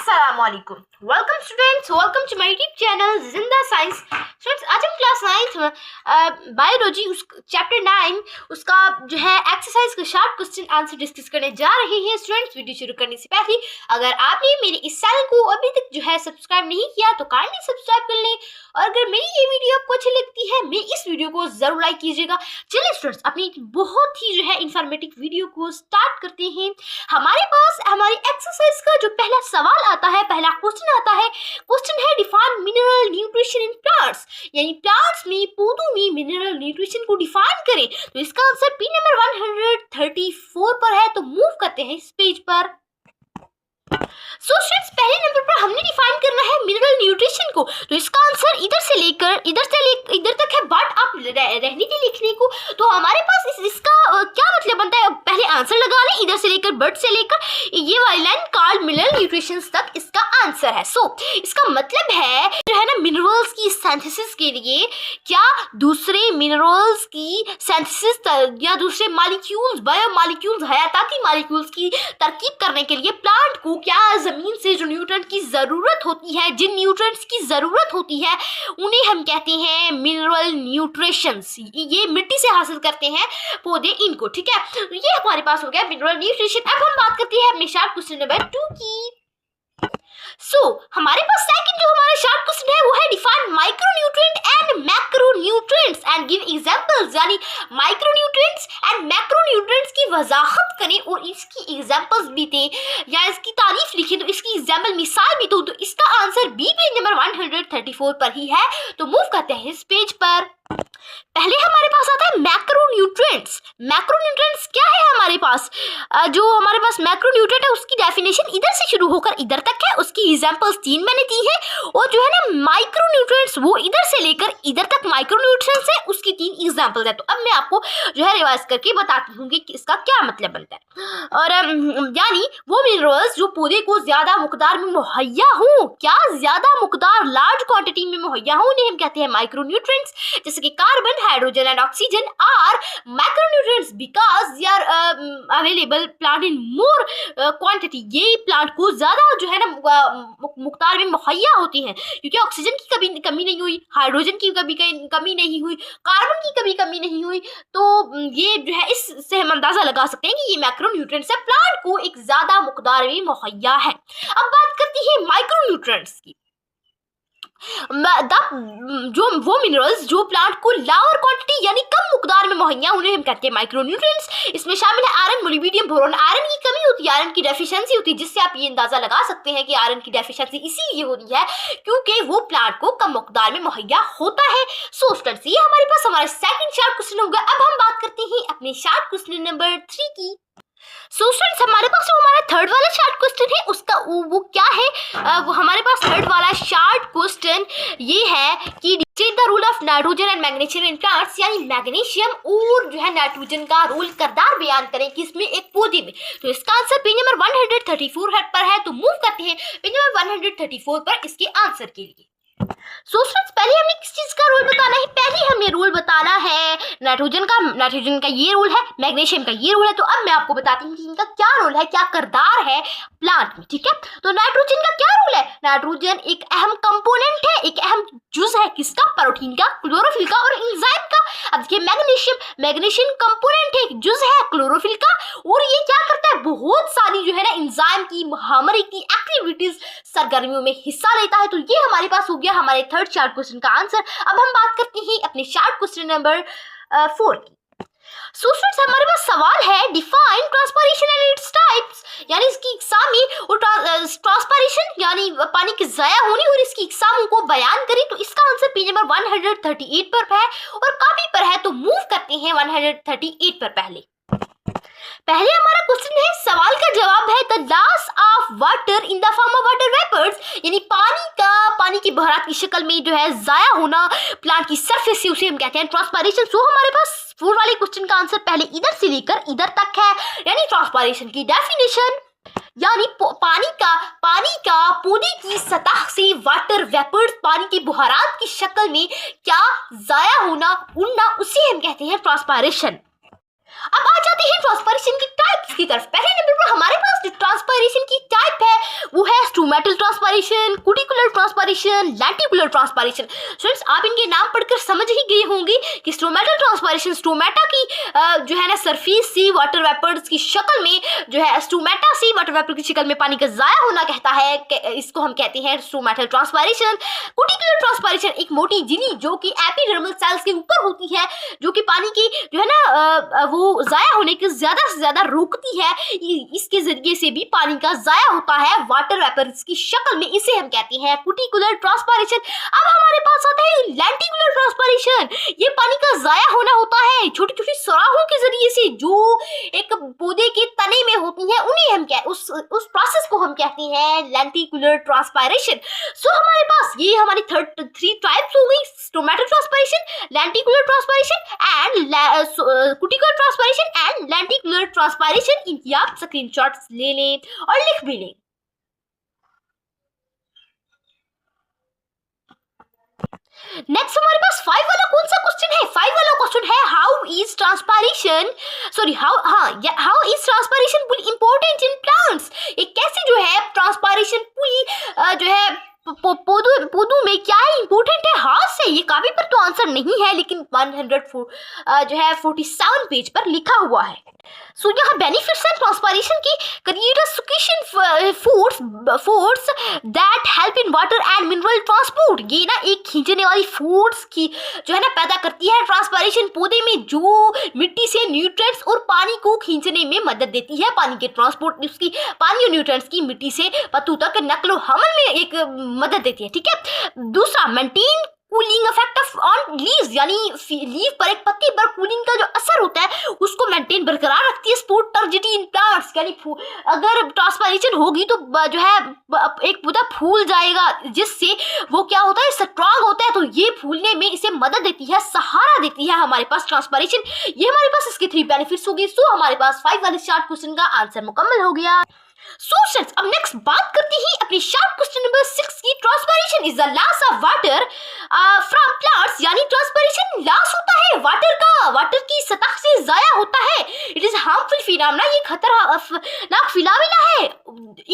अस्सलामुअलैकुम। Welcome students, welcome to my YouTube channel Zinda science. Students, आज हम क्लास 9th में बायोलॉजी उस चैप्टर 9 उसका जो है एक्सरसाइज का शॉर्ट क्वेश्चन आंसर डिस्कस करने जा रहे हैं। स्टूडेंट्स, वीडियो शुरू करने से पहले अगर आपने मेरे इस चैनल को अभी तक जो है सब्सक्राइब नहीं किया तो काइंडली सब्सक्राइब कर लें, और अगर मेरी ये वीडियो आपको अच्छी लगती है मेरे इस वीडियो को जरूर लाइक कीजिएगा। चलिए स्टूडेंट्स, अपनी बहुत ही जो है इंफॉर्मेटिव वीडियो को स्टार्ट करते हैं। हमारे पास हमारी एक्सरसाइज का जो पहला सवाल आता है, पहला क्वेश्चन आता है, क्वेश्चन है define mineral nutrition in plants, यानी प्लांट्स में, पौधों में मिनरल न्यूट्रिशन को डिफाइन करें। तो इसका आंसर पेज नंबर 134 पर है, तो मूव करते हैं इस पेज पर। स्टूडेंट्स, पहले नंबर पर हमने डिफाइन करना है मिनरल न्यूट्रिशन को, तो इसका आंसर इधर से लेकर इधर तक है, बट आप रहने के लिखने को, तो हमारे पास इसका क्या मतलब बनता है, पहले आंसर लगा लें, इधर से लेकर बट से लेकर ये वाली लाइन कॉल्ड मिनरल न्यूट्रिशन तक इसका आंसर है। सो इसका मतलब है जो है ना, मिनरल्स की सिंथेसिस के लिए क्या दूसरे मिनरल्स की सिंथेसिस या दूसरे मॉलिक्यूल्स, बायोमॉलिक्यूल्स, हयाताती मॉलिक्यूल्स की तरकीब करने के लिए प्लांट को क्या जमीन से जो न्यूट्रिएंट की जरूरत होती है, जिन न्यूट्रिएंट्स की जरूरत होती है उन्हें हम कहते हैं मिनरल न्यूट्रिशंस। ये मिट्टी से हासिल करते हैं पौधे इनको, ठीक है। तो ये हमारे पास हो गया मिनरल न्यूट्रिशन। अब हम बात करते हैं अपने शॉर्ट क्वेश्चन नंबर 2 की। हमारे पास सेकंड जो हमारा शॉर्ट क्वेश्चन है वो है define micronutrient and macronutrients and give examples, यानी माइक्रोन्यूट्रिएंट्स एंड मैक्रोन्यूट्रिएंट्स की वजाहत करें और इसकी एग्जांपल्स भी दें, या इसकी तारीफ लिखें, तो इसकी एग्जांपल मिसाल भी दो। तो इसका आंसर बी पेज नंबर 134 पर ही है, तो मूव करते हैं इस पेज पर। पहले हमारे पास आता है मैक्रोन्यूट्रिएंट्स। मैक्रोन्यूट्रिएंट्स क्या है हमारे पास, जो हमारे पास मैक्रोन्यूट्रिएंट है उसकी डेफिनेशन इधर से शुरू होकर इधर तक है, उसकी एग्जांपल्स 3 मैंने दी है, और जो है ना माइक्रोन्यूट्रिएंट्स वो इधर से लेकर इधर तक माइक्रोन्यूट्रिएंट्स है, उसकी 3 एग्जांपल्स है। तो अब मैं आपको जो है रिवाइज करके बताती हूँ कि इसका क्या मतलब बनता है, और यानी वो मिनरल्स जो पौधे को ज्यादा मकदार में मुहैया हो, क्या ज्यादा मकदार, लार्ज क्वांटिटी में मुहैया हो, उन्हें हम कहते हैं माइक्रोन्यूट्रिएंट्स। जैसे कि carbon, hydrogen and oxygen are macronutrients because they are available plant in more quantity. ये प्लांट को ज्यादा जो है ना मकदार में मुहैया होती हैं, क्योंकि ऑक्सीजन की कमी नहीं हुई, हाइड्रोजन की कभी कमी नहीं हुई, कार्बन की कभी कमी नहीं हुई। तो ये जो है इससे हम अंदाजा लगा सकते हैं कि ये मैक्रोन्यूट्रिएंट्स है, प्लांट को एक ज्यादा मकदार में मुहैया है। अब बात करती है माइक्रोन्यूट्रिएंट्स की। जो वो मिनरल्स जो प्लांट को लोअर क्वांटिटी यानी कम मकदार में मुहैया, उन्हें हम कहते हैं माइक्रोन्यूट्रिएंट्स। इसमें शामिल है आयरन, मोलिब्डेनम, बोरोन। आयरन की कमी होती है, आयरन की डेफिशिएंसी होती है, जिससे आप ये अंदाजा लगा सकते हैं कि आयरन की डेफिशिएंसी इसीलिए हो रही है क्योंकि वो प्लांट को कम मकदार में मुहैया होता है। सो स्टूडेंट्स, ये हमारे पास हमारा सेकंड शॉर्ट क्वेश्चन होगा। अब हम बात करते हैं अपने शॉर्ट क्वेश्चन नंबर 3 की। सो स्टूडेंट्स, हमारे पास जो हमारा थर्ड वाला शॉर्ट क्वेश्चन है उसका वो क्या है, वो हमारे पास थर्ड वाला शॉर्ट क्वेश्चन ये है कि state the role of nitrogen and magnesium in plants, यानी मैग्नीशियम और जो है नाइट्रोजन का रोल किरदार बयान करें किसमें, एक पौधे में। तो इसका आंसर पेज नंबर 134 पर है, तो मूव करते हैं पेज नंबर 134 पर इसके आंसर के लिए। सो स्टूडेंट्स, पहले हमें किस चीज का रोल बताना है, पहले हमें रोल बताना है नाइट्रोजन का ये रोल है, मैग्नीशियम का ये रोल है। तो अब मैं आपको बताती हूँ कि इनका क्या रोल है, क्या किरदार है प्लांट में, ठीक है। तो नाइट्रोजन का क्या रोल है, नाइट्रोजन एक अहम कंपोनेंट है, एक अहम जुज है, किसका, प्रोटीन का, क्लोरोफिल का और एंजाइम का। अब देखिए मैग्नीशियम कंपोनेंट है, एक जुज है क्लोरोफिल का, और ये क्या करता है, बहुत सारी जो है ना एंजाइम की, हमारे की एक्टिविटीज, सरगर्मियों में हिस्सा लेता है। तो ये हमारे पास हो गया हमारे थर्ड शॉर्ट क्वेश्चन का आंसर। अब हम बात करते हैं अपने शॉर्ट क्वेश्चन नंबर 4 की। सो स्टूडेंट्स, हमारे पास सवाल है define transpiration and its types, यानी इसकी इकसाम और ट्रांसपिरेशन यानी पानी के जाया होने और इसकी इकसामों को बयान करें। तो इसका आंसर पेज नंबर 138 पर है और कॉपी पर है, तो मूव करते हैं 138 पर। पहले हमारा क्वेश्चन है, सवाल का जवाब है the loss of water in the form of water vapours, यानी पानी की बहरात की शक्ल में जो है जाया होना प्लांट की सरफेस से, उसे हम कहते हैं ट्रांसपिरेशन। सो हमारे पास 4 वाले क्वेश्चन का आंसर पहले इधर से लेकर इधर तक है, यानी ट्रांसपिरेशन की डेफिनेशन, यानी पानी का पौधे की सतह से वाटर वेपर्स, पानी की बुहारात की शक्ल में क्या जाया होना, उड़ना, उसे हम कहते हैं ट्रांसपिरेशन। अब आ जाते हैं ट्रांसपायरेशन की टाइप्स की तरफ। पहले नंबर पर हमारे पास जो ट्रांसपायरेशन की टाइप है वो है stomatal transpiration, cuticular transpiration, lenticular transpiration. Students आप इनके नाम पढ़कर समझ ही गए होंगे कि स्ट्रोमेटल ट्रांसपायरेशन स्ट्रोमेटा की जो है ना सरफेस से वाटर वेपर्स की शक्ल में जो है स्ट्रोमेटा से वाटर वेपर की शक्ल में पानी का जाया होना कहता है, इसको हम कहते हैं स्ट्रोमेटल ट्रांसपायरेशन। कुटिकुलर ट्रांसपायरेशन एक मोटी झिल्ली जो कि एपिडर्मल सेल्स के ऊपर होती है, जो कि पानी की जो है ना वो जाया होने को ज्यादा से ज्यादा रोकती है। इसके जरिए से भी पानी का जाया होता है वाटर वेपर्स की शक्ल में, इसे हम कहते हैं कुटिकुलर ट्रांसपायरेशन। अब हमारे पास आता है लेंटिकुलर ट्रांसपायरेशन। ये पानी का जाया होना होता है छोटी छोटी सुराखों के जरिए से जो एक पौधे के तने में होती है, उन्हें हम उस प्रोसेस को हम कहते हैं लेंटिकुलर ट्रांसपायरेशन। सो हमारे पास ये हमारी थ्री टाइप्स हो गई, stomatal transpiration, lenticular transpiration and cuticular transpiration and lenticular transpiration. इनकी आप स्क्रीनशॉट्स ले लें और लिख भी लें। नेक्स्ट हमारे पास 5 वाला कौन सा क्वेश्चन है? 5 वाला क्वेश्चन है how is transpiration how is transpiration pull important in plants. एक कैसे जो है ट्रांसपायरेशन पुल जो है पौधों में क्या है इंपॉर्टेंट है। हाँ से ये काफी पर तो आंसर नहीं है, लेकिन 147 पेज पर लिखा हुआ है। सो यहाँ बेनिफिट्स है ट्रांसपायरेशन की, create sufficient force that help in water and mineral transport. ये ना एक खींचने वाली फोर्स की जो है ना पैदा करती है ट्रांसपायरेशन पौधे में, जो मिट्टी से न्यूट्रिएंट्स और पानी को खींचने में मदद देती है। पानी के ट्रांसपोर्ट उसकी पानी और न्यूट्रिएंट्स की मिट्टी से पत्तों तक नकलो हमल में एक मदद देती है। ठीक है, दूसरा maintain cooling effect on leaves, यानी लीफ पर एक पत्ती पर कूलिंग का जो असर होता है उसको मेंटेन बरकरार रखती है। स्पोर्ट टर्जिटी इन प्लांट्स, यानी अगर ट्रांसपायरेशन होगी तो जो है एक पौधा फूल जाएगा, जिससे वो क्या होता है स्ट्रांग होता है, तो ये फूलने में इसे मदद देती है, सहारा देती है हमारे पास ट्रांसपायरेशन। ये हमारे पास इसके 3 बेनिफिट्स हो गए। सो हमारे पास 5 वाले शार्ट क्वेश्चन का आंसर मुकम्मल हो गया। स्टूडेंट्स अब नेक्स्ट बात करते हैं अपने शार्ट क्वेश्चन नंबर 6 की। Transpiration is the loss of water from plants, यानी ट्रांसपायरेशन लॉस होता है वाटर का, वाटर की सतह से जाया होता है। इट इज हार्मफुल फिनोमेना, ये खतरनाक फिनोमेना है।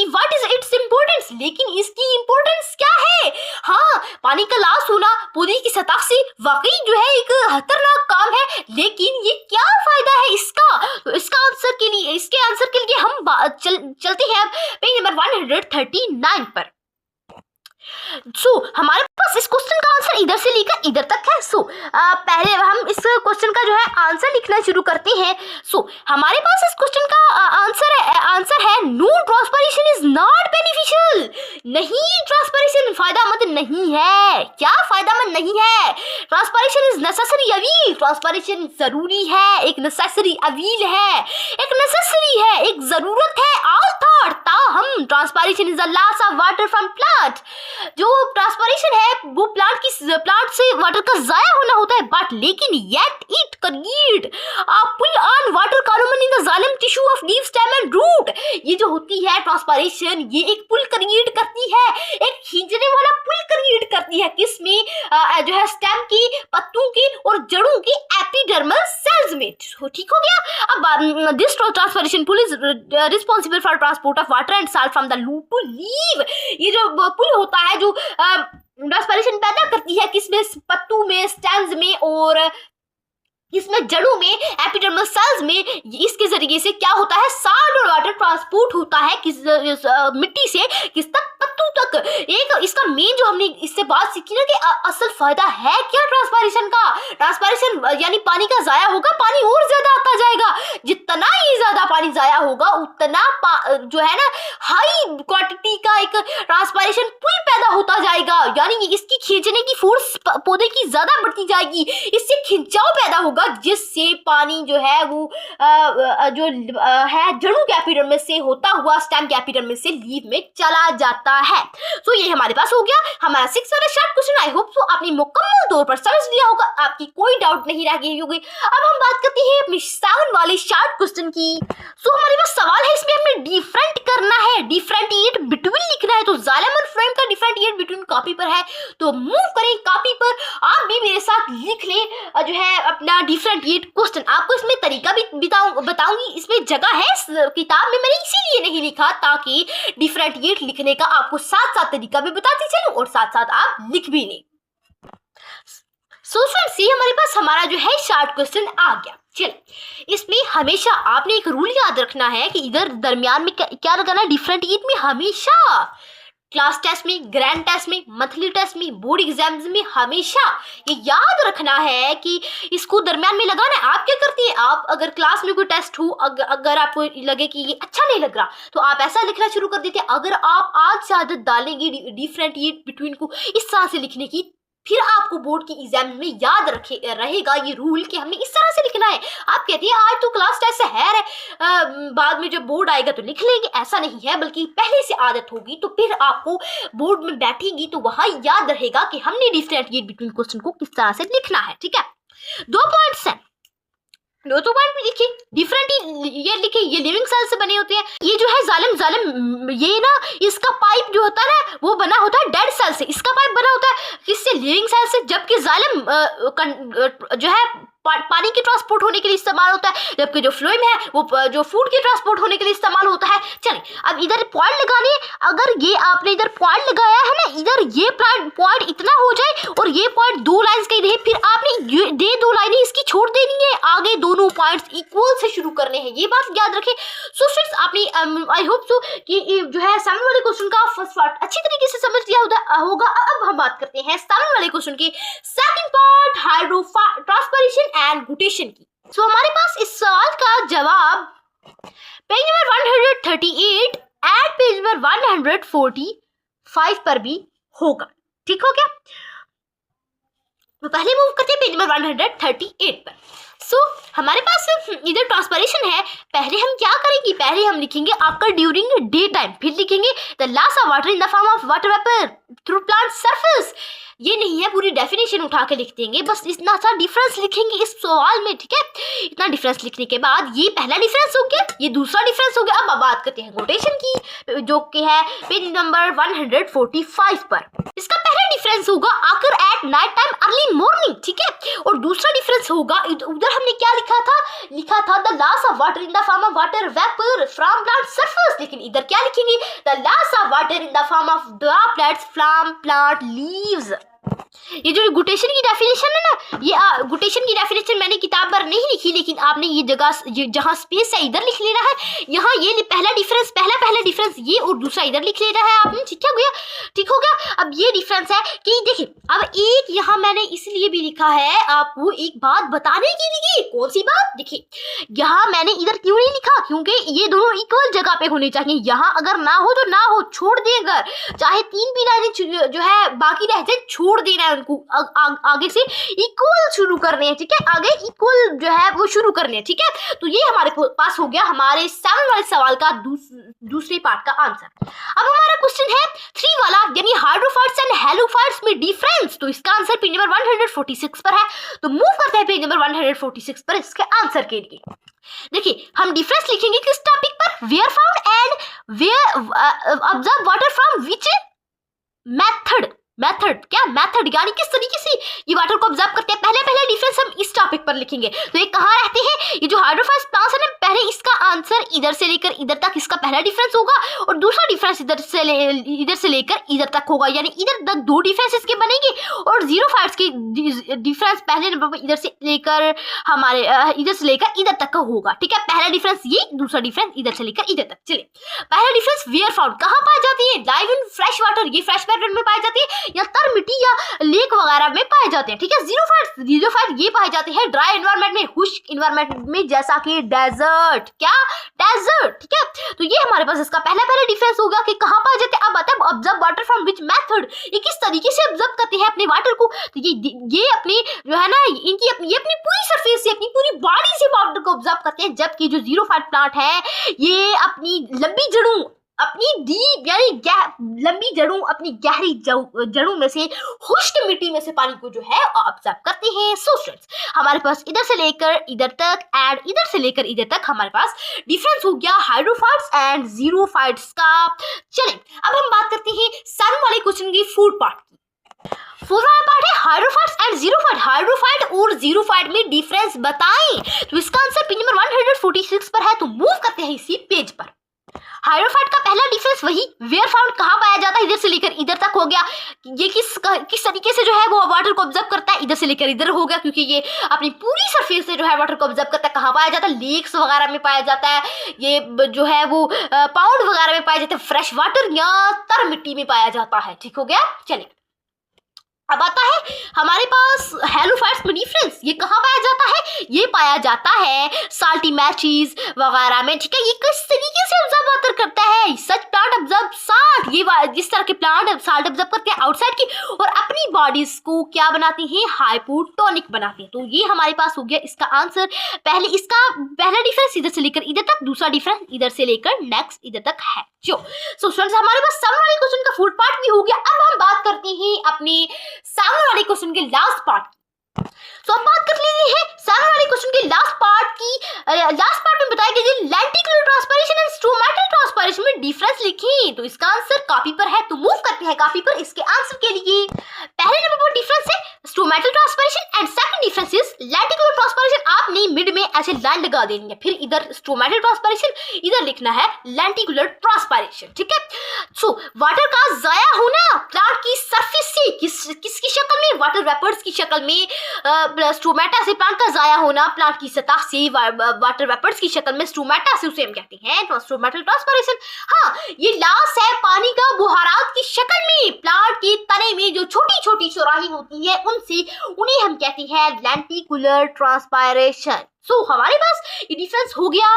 व्हाट इज इट्स इंपॉर्टेंस, लेकिन इसकी इंपॉर्टेंस क्या है? हाँ, पानी का लॉस होना पौधे की सतह से वाकई जो है एक खतरनाक काम है, लेकिन ये क्या फायदा है इसका? तो इसके आंसर के लिए हम चलते हैं पेज नंबर 139 पर। हमारे पास इस क्वेश्चन का आंसर इधर से लेकर इधर तक है। पहले हम इस क्वेश्चन का जो है आंसर लिखना शुरू करते हैं। हमारे पास इस क्वेश्चन का आंसर है no, transpiration is not beneficial. नहीं, ट्रांसपायरेशन फायदामंद नहीं है। क्या फायदामंद नहीं है? Transpiration is necessary evil, transpiration जरूरी है, एक नेसेसरी अवील है, एक नेसेसरी है, एक जरूरत है। ताहम transpiration is the loss of water from plant. जो ट्रांसपायरेशन है वो प्लांट से वाटर का जाया होना होता है, बट लेकिन yet it create pull on water column in the xylem tissue of leaf, stem and root. ये जो होती है ट्रांसपायरेशन, ये एक पुल क्रिएट करती है, एक खींचने वाला पुल क्रिएट करती है। किसमें? जो है स्टेम की, पत्तों की और जड़ों की एपिडर्मल सेल्स में। ठीक हो गया। अब this transpiration pull is responsible for transport of water and salt from the root to leaf. ये जो पुल होता है जो ट्रांसपायरेशन पैदा करती है, किसमें? पत्तों में, स्टेम्स में और इसमें जड़ों में, एपिडर्मल सेल्स में। इसके जरिए से क्या होता है? सॉल्ट और वाटर ट्रांसपोर्ट होता है मिट्टी से किस तक? पत्तों तक। एक इसका मेन जो हमने इससे बात सीखी ना कि असल फायदा है क्या ट्रांसपायरेशन का? ट्रांसपायरेशन यानी पानी का जाया होगा, पानी और ज्यादा आता जाएगा। जितना ही ज्यादा पानी जाया होगा उतना जो है ना हाई क्वांटिटी का एक ट्रांसपायरेशन पुल पैदा होता जाएगा, यानी इसकी खींचने की फोर्स पौधे की ज्यादा बढ़ती जाएगी, इससे खिंचाव पैदा होगा, जिससे पानी जो है वो है जड़ों के एपिडर्मिस से होता हुआ स्टेम के एपिडर्मिस से लीफ में चला जाता है। तो ये हमारे पास हो गया हमारा 6 वाला short question. I hope so आपने मुकम्मल तौर पर समझ लिया होगा, आपकी कोई डाउट नहीं रह गई होगी। अब हम बात करते हैं अपने 7 वाले शार्ट क्वेश्चन की। हमारे पास सवाल है, इसमें हमें डिफरेंट करना है, डिफरेंटिएट बिटवीन लिखना है। तो जाइलम और फ्लोएम का डिफरेंशिएट बिटवीन कॉपी पर है, तो मूव करें कॉपी पर। आप भी मेरे साथ लिख लें जो है अपना डिफरेंशिएट क्वेश्चन। आपको इसमें तरीका भी बताऊंगी, इसमें जगह है इस किताब में, मैंने इसीलिए नहीं लिखा ताकि डिफरेंशिएट लिखने का आपको साथ साथ तरीका भी बताती चलूं और साथ साथ आप लिख भी लें। सो फ्रेंड्स, ये हमारे पास हमारा जो है शॉर्ट क्वेश्चन आ गया। चलिए, इसमें हमेशा आपने एक रूल याद रखना है कि इधर दरमियान में क्या लगाना है, डिफरेंशिएट में हमेशा क्लास टेस्ट में, ग्रैंड टेस्ट में, मंथली टेस्ट में, बोर्ड एग्जाम्स में हमेशा ये याद रखना है कि इसको दरमियान में लगाना है। आप क्या करती है, आप अगर क्लास में कोई टेस्ट हो, अगर आपको लगे कि ये अच्छा नहीं लग रहा तो आप ऐसा लिखना शुरू कर देते हैं। अगर आप आज से आदत डालेंगे डिफरेंशिएट बिटवीन को इस तरह से लिखने की, फिर आपको बोर्ड के एग्जाम में याद रहेगा ये रूल कि हमें इस तरह से लिखना है। आप कहती है आज तो क्लास टेस्ट है, बाद में जब बोर्ड आएगा तो लिख लेंगे, ऐसा नहीं है, बल्कि पहले से आदत होगी तो फिर आपको बोर्ड में बैठेगी तो वहां याद रहेगा कि हमने डिफरेंशिएट बिटवीन क्वेश्चन को किस तरह से लिखना है। ठीक है, 2 पॉइंट्स हैं, दो पॉइंट में लिखिए। डिफरेंट ये लिखिए, ये लिविंग सेल से बने होते हैं। ये जो है जालिम ये ना, इसका पाइप जो होता है ना वो बना होता है डेड सेल से, इसका पाइप बना होता है किससे, लिविंग सेल से। जबकि जालिम जो है पानी के ट्रांसपोर्ट होने के लिए इस्तेमाल होता है, जबकि जो फ्लोएम है वो जो फूड के ट्रांसपोर्ट होने के लिए इस्तेमाल होता है। चलिए, अब इधर पॉइंट लगाने, अगर ये आपने इधर पॉइंट लगाया है ना, इधर ये पॉइंट इतना हो जाए और ये पॉइंट 2 लाइंस का ही रहे, फिर आपने दे 2 लाइनें इसकी छोड़ देनी है, आगे दोनों पॉइंट्स इक्वल से शुरू करने हैं, ये बात याद रखें। सो फ्रेंड्स, आपने आई होप सो कि जो है 7 वाले क्वेश्चन का फर्स्ट पार्ट अच्छी तरीके से समझ लिया होगा। अब हम बात करते हैं 7 वाले क्वेश्चन के सेकंड पार्ट, हाइड्रोट्रांसपिरेशन एंड गुटेशन की। सो हमारे पास इस सवाल का जवाब page number 138 and page number 145 पर भी होगा। ठीक हो गया, तो पहले मूव करते हैं पेज नंबर 138 पर। सो हमारे पास इधर ट्रांसपिरेशन है, पहले हम क्या करेंगे, पहले हम लिखेंगे आपका ड्यूरिंग डे टाइम, फिर लिखेंगे the loss of water in the form of water vapour through plant surface. ये नहीं है, पूरी डेफिनेशन उठा के लिख देंगे, बस इतना सा डिफरेंस लिखेंगे इस सवाल में। ठीक है, इतना डिफरेंस लिखने के बाद ये पहला डिफरेंस हो गया, ये दूसरा डिफरेंस हो गया। अब बात करते हैं कोटेशन की, जो कि है पेज नंबर 145 पर। इसका पहला डिफरेंस होगा आकर at night time early morning. ठीक है, और दूसरा डिफरेंस होगा, उधर हमने क्या लिखा था the loss of water in the form of water vapour from plant surface, लेकिन इधर क्या लिखेंगे, the loss of water in the form of droplets from plant leaves. ये जो गुटेशन की डेफिनेशन है ना, ये गुटेशन की डेफिनेशन मैंने किताब पर नहीं लिखी, लेकिन आपने ये जगह जहां स्पेस है इधर लिख लेना है। यहाँ ये पहला डिफरेंस ये और दूसरा इधर लिख लेना है आपने। ठीक हो गया। अब ये डिफरेंस है कि देखिए, अब एक यहाँ मैंने इसलिए भी लिखा है आपको एक बात बताने के लिए। कौन सी बात, देखिए यहाँ मैंने इधर क्यों नहीं लिखा, क्योंकि ये दोनों इक्वल जगह पे होने चाहिए। यहाँ अगर ना हो तो ना हो, छोड़ दें, अगर चाहे 3 भी लाइनें जो है बाकी रह जाए, छोड़ देना है उनको, आगे से इक्वल शुरू करने हैं। ठीक है, आगे इक्वल जो है वो शुरू करने हैं। ठीक है, तो ये हमारे पास हो गया हमारे 7 वाले सवाल का दूसरे पार्ट का आंसर। अब हमारा क्वेश्चन है 3 वाला, यानी हाइड्रोफाइट्स एंड हेलोफाइट्स में डिफरेंस। तो इसका आंसर पेज नंबर 146 पर है, तो मूव करते हैं पेज नंबर 146 पर इसके आंसर के लिए। देखिए, हम डिफरेंस लिखेंगे किस टॉपिक पर, where found and where observe water from which method क्या मेथड, यानी किस तरीके से ये वाटर को ऑब्जर्व करते हैं। पहले डिफरेंस हम इस टॉपिक पर लिखेंगे। तो ये कहाँ रहते हैं, ये जो हाइड्रोफाइट्स प्लांट्स है ना, पहले इसका आंसर इधर से लेकर इधर तक इसका पहला डिफरेंस होगा, और दूसरा डिफरेंस इधर से लेकर इधर तक होगा, यानी इधर तक 2 डिफरेंस इसके बनेंगे। और जीरोफाइट्स की डिफरेंस पहले नंबर पर इधर से लेकर इधर तक का होगा। ठीक है, पहला डिफरेंस ये, दूसरा डिफरेंस इधर से लेकर इधर तक। चलिए, पहला डिफरेंस वेयर फाउंड कहाँ पाई जाती है, लाइव इन फ्रेश वाटर, ये फ्रेश वाटर में पाई जाती है, या तर मिट्टी या लेक वगैरह में पाए जाते हैं। ठीक है, जीरोफाइट ये पाए जाते हैं ड्राई एनवायरनमेंट में, खुश्क एनवायरनमेंट में, जैसा कि डेजर्ट। ठीक है, तो ये हमारे पास इसका पहला डिफरेंस होगा कि कहां पाए जाते हैं। अब आता है observe water from which method, ये किस तरीके से ऑब्जर्व करते हैं अपने वाटर को। तो ये अपनी जो है ना, इनकी अपनी पूरी सरफेस से, अपनी पूरी बॉडी से वाटर को ऑब्जर्व करते हैं, जबकि जो जीरोफाइट प्लांट है ये अपनी लंबी जड़ों, अपनी डीप यानी लंबी जड़ों, अपनी गहरी जड़ों में से, खुश्क मिट्टी में से पानी को जो है ऑब्जर्व करते हैं। सो स्टूडेंट्स, हमारे पास इधर से लेकर इधर तक एंड इधर से लेकर इधर तक हमारे पास डिफरेंस हो गया हाइड्रोफाइट्स एंड जीरोफाइट्स का। चलें, अब हम बात करते हैं 7 वाले क्वेश्चन की फूड पार्ट की। फूड वाला पार्ट है हाइड्रोफाइट्स एंड जीरोफाइट। हाइड्रोफाइट और जीरोफाइट में डिफरेंस बताएं। तो इसका आंसर पेज नंबर 146 पर है। तो मूव करते हैं इसी पेज पर। हाइड्रोफाइट का पहला डिफरेंस वही वेयर फाउंड कहाँ पाया जाता है, इधर से लेकर इधर तक हो गया। ये किस तरीके से जो है वो वाटर को ऑब्जर्व करता है, इधर से लेकर इधर हो गया, क्योंकि ये अपनी पूरी सरफेस से जो है वाटर को ऑब्जर्व करता है। कहाँ पाया जाता है, लेक्स वगैरह में पाया जाता है। ये जो है वो पाउंड वगैरह में पाया जाता है, फ्रेश वाटर या तर मिट्टी में पाया जाता है। ठीक हो गया। चलिए अब आता है हमारे पास हेलोफाइट्स में डिफरेंस। ये कहाँ पाया जाता है, ये पाया जाता है साल्टी मैचेस वगैरह में। ठीक है, ये किस तरीके से ऑब्जर्व वाटर करता है, सच प्लांट ऑब्जर्व साल्ट। ये जिस तरह के प्लांट साल्ट ऑब्जर्व करते हैं आउटसाइड की और अपनी बॉडीज को क्या बनाती हैं, हाइपोटोनिक बनाती हैं। तो ये हमारे पास हो गया इसका आंसर। इसका पहला डिफरेंस इधर से लेकर इधर तक, दूसरा डिफरेंस इधर से लेकर नेक्स्ट इधर तक है। सो स्टूडेंट्स हमारे पास सामने वाले क्वेश्चन का फुल पार्ट भी हो गया। अब हम बात करते हैं अपने सामने वाले क्वेश्चन के लास्ट पार्ट की। तो अब बात कर लेते हैं सामने वाले क्वेश्चन के लास्ट पार्ट की। लास्ट पार्ट में बताया गया कि लेंटिकुलर ट्रांसपिरेशन एंड स्ट्रोमैटल ट्रांसपिरेशन में डिफरेंस लिखें। तो इसका आंसर कॉपी पर है। तो मूव करते हैं कॉपी पर इसके आंसर के लिए। पहले नंबर पर डिफरेंस है stomatal transpiration and second difference is lenticular transpiration. आपने मिड में ऐसे लाइन लगा देनी है, फिर इधर स्ट्रोमैटल ट्रांसपिरेशन, इधर लिखना है लेंटिकुलर ट्रांसपिरेशन। ठीक है। सो वाटर का जाया होना प्लांट की सरफेस से किसकी शक्ल में, वाटर वेपर्स की शक्ल में। स्ट्रोमेटा से प्लांट का जाया होना प्लांट की सतह से वाटर वेपर्स की शक्ल में, स्ट्रोमेटा से उसे हम कहते हैं स्ट्रोमेटल ट्रांसपिरेशन। हाँ, ये लाश है पानी का बुहारात की शक्ल में। प्लांट के तने में जो छोटी छोटी चौराही होती है उन्हें हम कहते हैं लेंटिकुलर ट्रांसपिरेशन। सो हमारे पास ये डिफरेंस हो गया।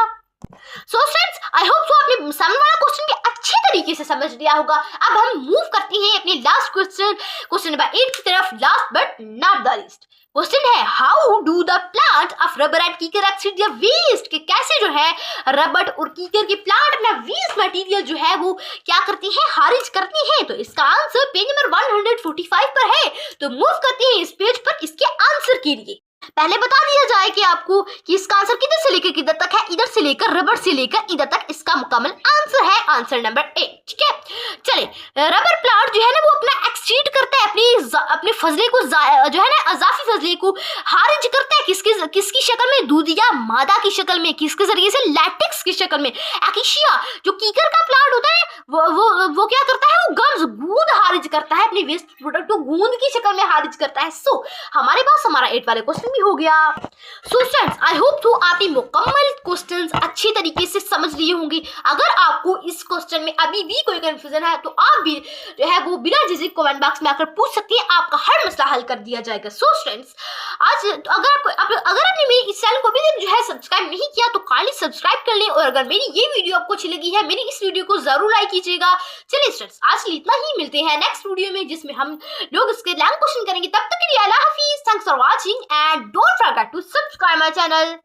So friends I hope so आपने सामने वाला क्वेश्चन के अच्छे तरीके से समझ लिया होगा। अब हम मूव करते हैं अपने लास्ट क्वेश्चन नंबर 8 की तरफ। Last but not the least question है how do the plant of rubber and कीकर एक्सट्रैक्ट देयर वेस्ट। कि कैसे जो है रबर और कीकर के प्लांट अपना वेस्ट मटेरियल जो है वो क्या करती है, खारिज करती है। तो इसका आंसर पेज नंबर 145 पर है। तो मूव करते हैं इस पेज पर इसके आंसर के लिए। पहले बता दिया जाए कि आपको कि इसका आंसर किधर से लेकर किधर तक है, इधर से लेकर रबर से लेकर इधर तक इसका मुकम्मल आंसर है आंसर नंबर 8। ठीक है। चलिए रबर प्लांट जो है ना वो अपना एक्सट्रीट करता है अपने फजले को जो है ना अजाफी फजले को खारिज करता है किसकी शक्ल में, दूध या मादा की शक्ल में। किसके जरिए से, लैटेक्स की शक्ल में। एकिशिया जो कीकर का प्लांट होता है वो क्या करता है, वो गम्स गूंद खारिज करता है, अपने वेस्ट प्रोडक्ट को गूंद की शक्ल में खारिज करता है। सो हमारे पास हमारा 8 वाले क्वेश्चन भी हो गया। सो स्टूडेंट्स आई होप तो आपने मुकम्मल क्वेश्चंस अच्छे तरीके से समझ लिए होंगे। अगर आपको इस क्वेश्चन में अभी भी कोई कंफ्यूजन है तो आप भी जो है वो बिना झिझक कमेंट बॉक्स में आकर पूछ सकते हैं, आपका हर मसला हल कर दिया जाएगा। सो स्टूडेंट्स आज अगर आपने मेरे इस चैनल को भी जो है सब्सक्राइब नहीं किया तो काइंडली सब्सक्राइब कर लें, और अगर मेरी ये वीडियो आपको अच्छी लगी है मेरी इस वीडियो को जरूर लाइक कीजिएगा। चलिए स्टूडेंट्स आज के लिए इतना ही, मिलते हैं नेक्स्ट वीडियो में जिसमें हम लोग इसके लैंग्वेज क्वेश्चन करेंगे। तब तक के लिए अल्लाह हाफिज, thanks for watching and don't forget to subscribe my channel.